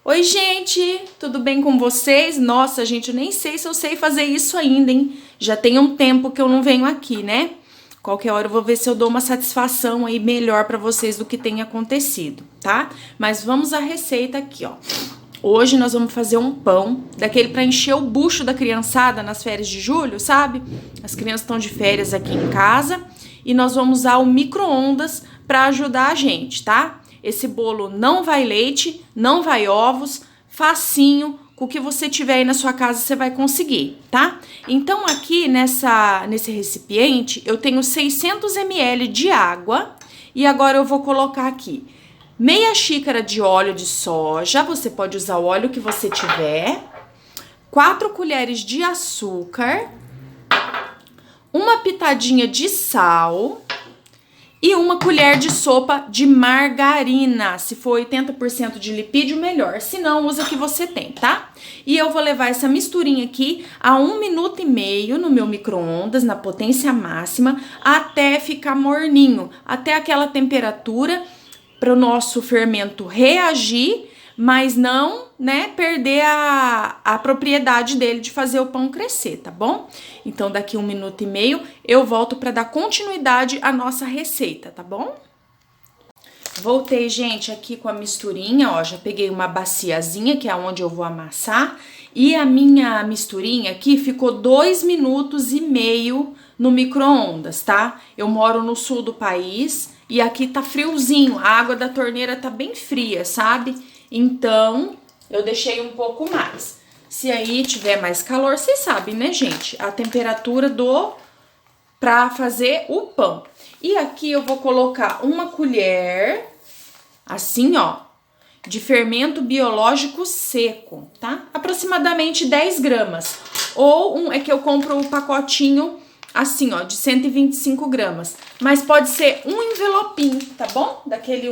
Oi, gente, tudo bem com vocês? Nossa, gente, eu nem sei se eu sei fazer isso ainda, hein? Já tem um tempo que eu não venho aqui, né? Qualquer hora eu vou ver se eu dou uma satisfação aí melhor pra vocês do que tem acontecido, tá? Mas vamos à receita aqui, ó. Hoje nós vamos fazer um pão, daquele pra encher o bucho da criançada nas férias de julho, sabe? As crianças estão de férias aqui em casa e nós vamos usar o micro-ondas pra ajudar a gente, tá? Esse bolo não vai leite, não vai ovos, facinho, com o que você tiver aí na sua casa você vai conseguir, tá? Então aqui nesse recipiente eu tenho 600 ml de água e agora eu vou colocar aqui meia xícara de óleo de soja, você pode usar o óleo que você tiver, 4 colheres de açúcar, uma pitadinha de sal e uma colher de sopa de margarina. Se for 80% de lipídio, melhor. Se não, usa o que você tem, tá? E eu vou levar essa misturinha aqui a 1 minuto e meio no meu micro-ondas, na potência máxima, até ficar morninho, até aquela temperatura para o nosso fermento reagir, mas não, né, perder a propriedade dele de fazer o pão crescer, tá bom? Então, daqui 1 minuto e meio, eu volto para dar continuidade à nossa receita, tá bom? Voltei, gente, aqui com a misturinha, ó, já peguei uma baciazinha, que é onde eu vou amassar, e a minha misturinha aqui ficou 2 minutos e meio no micro-ondas, tá? Eu moro no sul do país e aqui tá friozinho, a água da torneira tá bem fria, sabe? Então, eu deixei um pouco mais. Se aí tiver mais calor, vocês sabem, né, gente? A temperatura pra fazer o pão. E aqui eu vou colocar uma colher, assim, ó, de fermento biológico seco, tá? Aproximadamente 10 gramas. Ou é que eu compro o pacotinho, assim, ó, de 125 gramas. Mas pode ser um envelopinho, tá bom? Daquele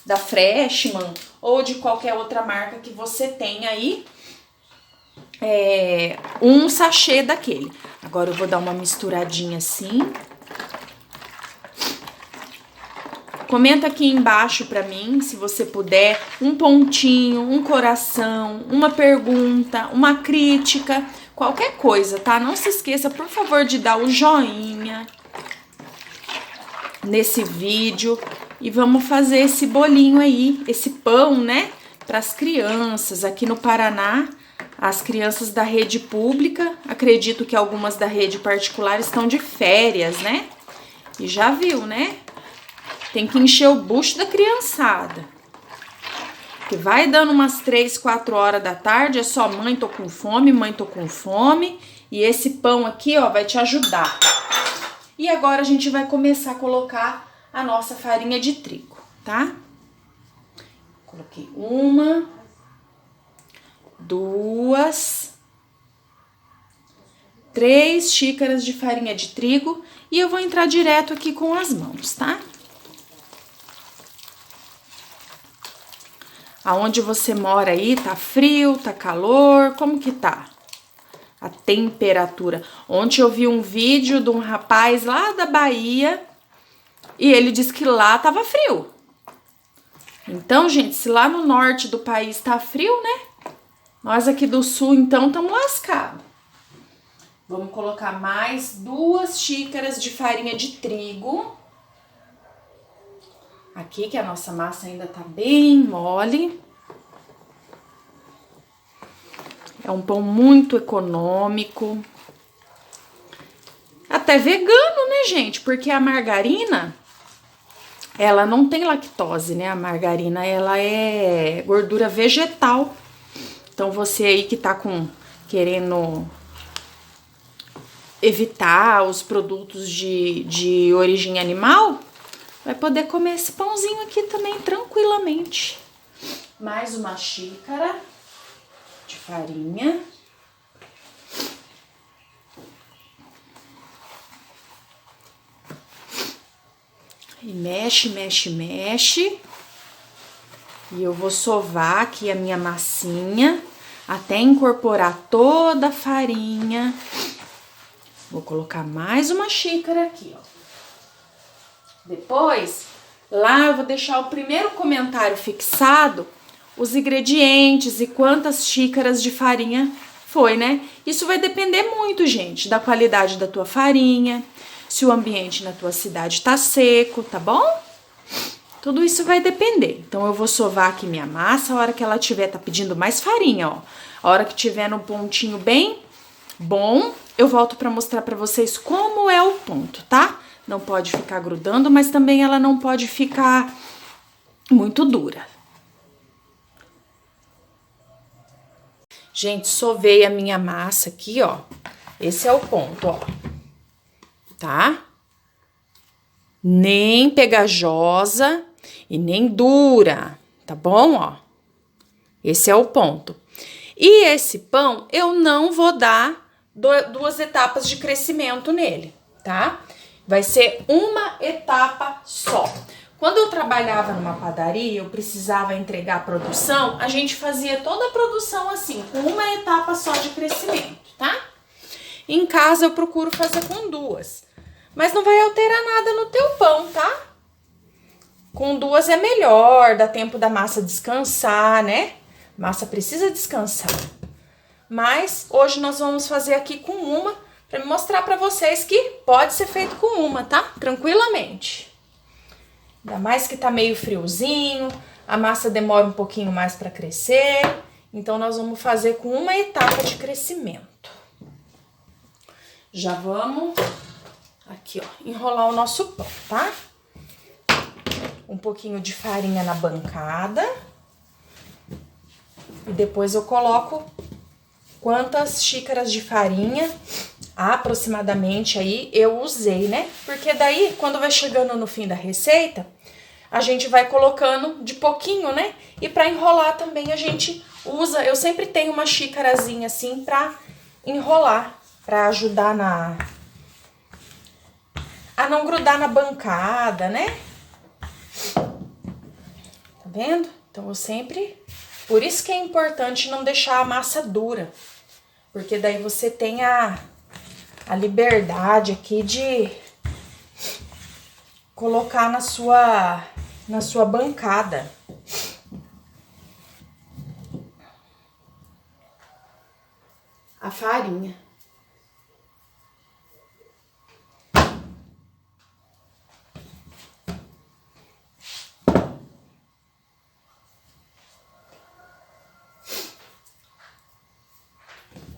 da Freshman ou de qualquer outra marca que você tenha aí. Um sachê daquele. Agora eu vou dar uma misturadinha assim. Comenta aqui embaixo pra mim, se você puder, um pontinho, um coração, uma pergunta, uma crítica, qualquer coisa, tá? Não se esqueça, por favor, de dar o joinha nesse vídeo e vamos fazer esse bolinho aí, esse pão, né, para as crianças. Aqui no Paraná, as crianças da rede pública, acredito que algumas da rede particular estão de férias, né? E já viu, né? Tem que encher o bucho da criançada. Que vai dando umas 3, 4 horas da tarde, é só mãe, tô com fome, mãe, tô com fome. E esse pão aqui, ó, vai te ajudar. E agora a gente vai começar a colocar a nossa farinha de trigo, tá? Coloquei 1, 2, 3 xícaras de farinha de trigo. E eu vou entrar direto aqui com as mãos, tá? Aonde você mora aí, tá frio, tá calor, como que tá? A temperatura. Ontem eu vi um vídeo de um rapaz lá da Bahia e ele disse que lá tava frio. Então, gente, se lá no norte do país tá frio, né? Nós aqui do sul, então, estamos lascados. Vamos colocar mais 2 xícaras de farinha de trigo. Aqui, que a nossa massa ainda tá bem mole. É um pão muito econômico. Até vegano, né, gente? Porque a margarina, ela não tem lactose, né? A margarina, ela é gordura vegetal. Então, você aí que tá querendo evitar os produtos de origem animal, vai poder comer esse pãozinho aqui também tranquilamente. Mais uma xícara de farinha. E mexe, mexe, mexe. E eu vou sovar aqui a minha massinha até incorporar toda a farinha. Vou colocar mais uma xícara aqui, ó. Depois, lá eu vou deixar o primeiro comentário fixado os ingredientes e quantas xícaras de farinha foi, né? Isso vai depender muito, gente, da qualidade da tua farinha, se o ambiente na tua cidade tá seco, tá bom? Tudo isso vai depender. Então, eu vou sovar aqui minha massa, a hora que ela tiver, tá pedindo mais farinha, ó. A hora que tiver no pontinho bem bom, eu volto pra mostrar pra vocês como é o ponto, tá? Não pode ficar grudando, mas também ela não pode ficar muito dura. Gente, sovei a minha massa aqui, ó. Esse é o ponto, ó. Tá? Nem pegajosa e nem dura, tá bom, ó? Esse é o ponto. E esse pão, eu não vou dar 2 etapas de crescimento nele, tá? Vai ser uma etapa só. Quando eu trabalhava numa padaria, eu precisava entregar a produção, a gente fazia toda a produção assim, com uma etapa só de crescimento, tá? Em casa eu procuro fazer com 2, mas não vai alterar nada no teu pão, tá? Com 2 é melhor, dá tempo da massa descansar, né? Massa precisa descansar. Mas hoje nós vamos fazer aqui com uma, para mostrar para vocês que pode ser feito com uma, tá? Tranquilamente. Ainda mais que tá meio friozinho, a massa demora um pouquinho mais para crescer. Então, nós vamos fazer com uma etapa de crescimento. Já vamos aqui, ó, enrolar o nosso pão, tá? Um pouquinho de farinha na bancada. E depois eu coloco quantas xícaras de farinha aproximadamente aí eu usei, né? Porque daí, quando vai chegando no fim da receita, a gente vai colocando de pouquinho, né? E pra enrolar também a gente usa, eu sempre tenho uma xícarazinha assim pra enrolar, pra ajudar a não grudar na bancada, né? Tá vendo? Então eu sempre, por isso que é importante não deixar a massa dura, porque daí você tem a liberdade aqui de colocar na sua bancada. A farinha.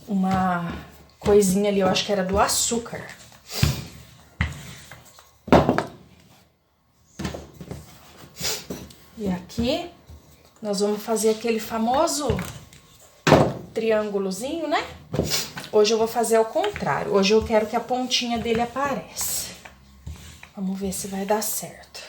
Uma coisinha ali, eu acho que era do açúcar. E aqui nós vamos fazer aquele famoso triângulozinho, né? Hoje eu vou fazer ao contrário. Hoje eu quero que a pontinha dele apareça. Vamos ver se vai dar certo.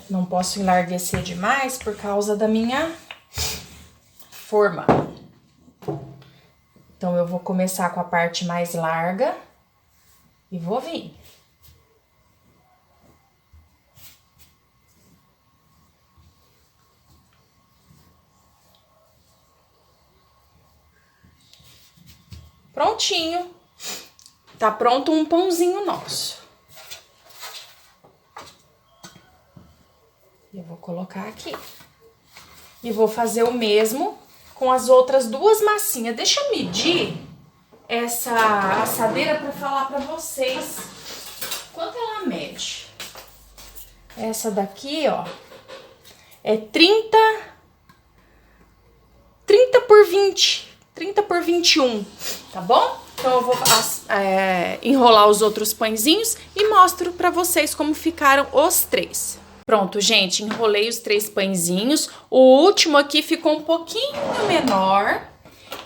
Não posso enlarguecer demais por causa da minha forma. Então, eu vou começar com a parte mais larga e vou vir. Prontinho. Tá pronto um pãozinho nosso. Eu vou colocar aqui. E vou fazer o mesmo com as outras 2 massinhas. Deixa eu medir essa assadeira para falar para vocês quanto ela mede. Essa daqui, ó, é 30 por 20, 30 por 21, tá bom? Então eu vou enrolar os outros pãezinhos e mostro para vocês como ficaram os 3. Pronto, gente, enrolei os 3 pãezinhos. O último aqui ficou um pouquinho menor.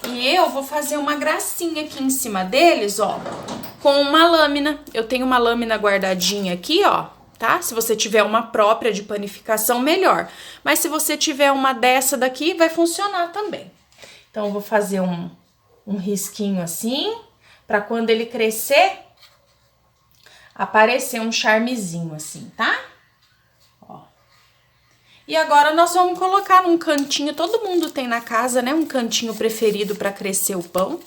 E eu vou fazer uma gracinha aqui em cima deles, ó, com uma lâmina. Eu tenho uma lâmina guardadinha aqui, ó, tá? Se você tiver uma própria de panificação, melhor. Mas se você tiver uma dessa daqui, vai funcionar também. Então, eu vou fazer um risquinho assim, pra quando ele crescer, aparecer um charmezinho assim, tá? E agora nós vamos colocar num cantinho, todo mundo tem na casa, né? Um cantinho preferido para crescer o pão.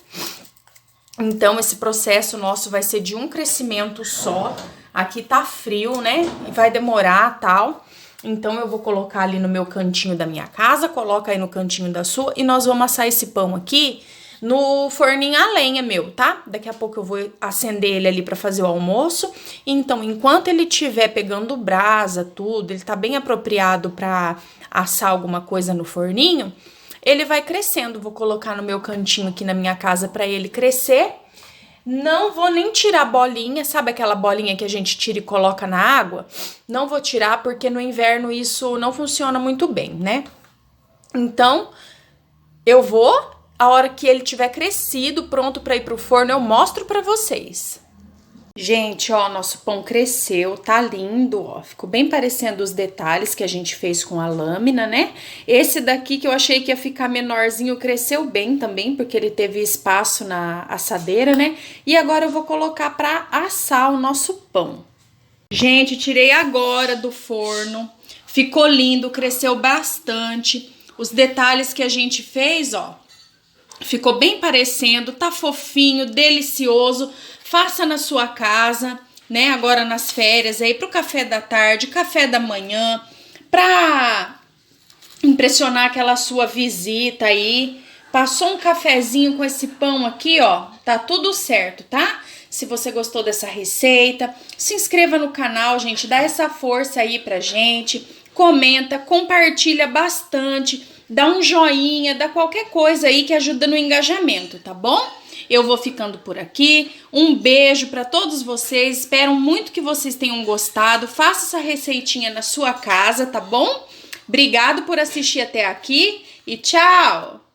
Então, esse processo nosso vai ser de um crescimento só. Aqui tá frio, né? E vai demorar, tal. Então, eu vou colocar ali no meu cantinho da minha casa, coloca aí no cantinho da sua, e nós vamos assar esse pão aqui no forninho a lenha meu, tá? Daqui a pouco eu vou acender ele ali pra fazer o almoço. Então, enquanto ele estiver pegando brasa, tudo, ele tá bem apropriado pra assar alguma coisa no forninho, ele vai crescendo. Vou colocar no meu cantinho aqui na minha casa pra ele crescer. Não vou nem tirar bolinha, sabe aquela bolinha que a gente tira e coloca na água? Não vou tirar porque no inverno isso não funciona muito bem, né? Então, eu vou, a hora que ele tiver crescido, pronto para ir pro forno, eu mostro para vocês. Gente, ó, nosso pão cresceu, tá lindo, ó, ficou bem parecendo os detalhes que a gente fez com a lâmina, né? Esse daqui que eu achei que ia ficar menorzinho, cresceu bem também, porque ele teve espaço na assadeira, né? E agora eu vou colocar pra assar o nosso pão. Gente, tirei agora do forno, ficou lindo, cresceu bastante. Os detalhes que a gente fez, ó, ficou bem parecendo, tá fofinho, delicioso. Faça na sua casa, né? Agora nas férias, aí pro café da tarde, café da manhã, pra impressionar aquela sua visita aí. Passou um cafezinho com esse pão aqui, ó, tá tudo certo, tá? Se você gostou dessa receita, se inscreva no canal, gente, dá essa força aí pra gente, comenta, compartilha bastante, dá um joinha, dá qualquer coisa aí que ajuda no engajamento, tá bom? Eu vou ficando por aqui. Um beijo para todos vocês. Espero muito que vocês tenham gostado. Faça essa receitinha na sua casa, tá bom? Obrigado por assistir até aqui e tchau!